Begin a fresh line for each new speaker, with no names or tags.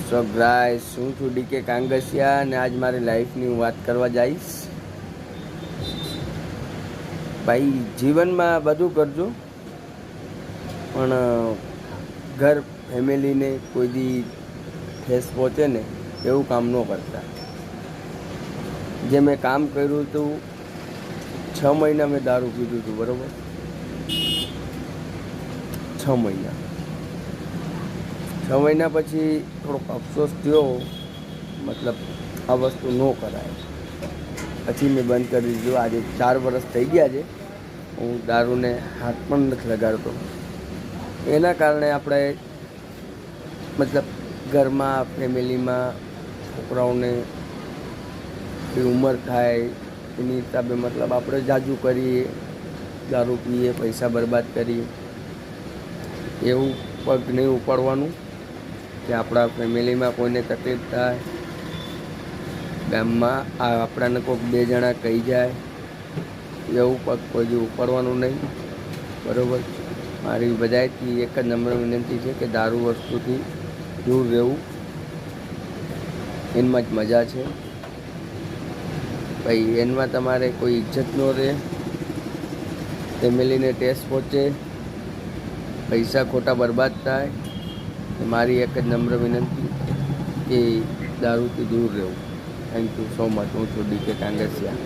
So guys, હું છું decay Kangasiya અને આજ મારી લાઈફની હું વાત કરવા જઈશ. ભાઈ, જીવનમાં બધું કરજો પણ ઘર ફેમિલીને કોઈ દી ઠેસ પહોંચે ને એવું કામ ન કરતા. જે મેં કામ કર્યું હતું, 6 મહિના મેં દારૂ પીધું હતું, બરાબર? 6 મહિના. 6 મહિના પછી થોડોક અફસોસ થયો, મતલબ આ વસ્તુ ન કરાય. પછી મેં બંધ કરી દીધું. આજે 4 વર્ષ થઈ ગયા છે. હું દારૂને હાથ પણ નથી લગાડતો. એના કારણે આપણે મતલબ ઘરમાં ફેમિલીમાં છોકરાઓને એ ઉંમર થાય એની હિસાબે મતલબ આપણે જાજુ કરીએ, દારૂ પીએ, પૈસા બરબાદ કરીએ. એવું પગ નહીં ઉપાડવાનું કે આપણા ફેમિલીમાં કોઈને તકલીફ થાય, ગામમાં આપણાને કોઈક 2 જણા કહી જાય, એવું પગ કોઈ ઉપાડવાનું નહીં, બરાબર? મારી બધાથી એક જ નમ્ર વિનંતી છે કે દારૂ વસ્તુથી દૂર રહેવું. એમાં જ મજા છે ભાઈ. એનમાં તમારે કોઈ ઇજ્જત ન રહે, ફેમિલીને ઠેસ પહોંચે, પૈસા ખોટા બરબાદ થાય. મારી એક જ નમ્ર વિનંતી કે દારૂથી દૂર રહેવું. Thank you so much. હું છું ડીકે કાંગસિયા.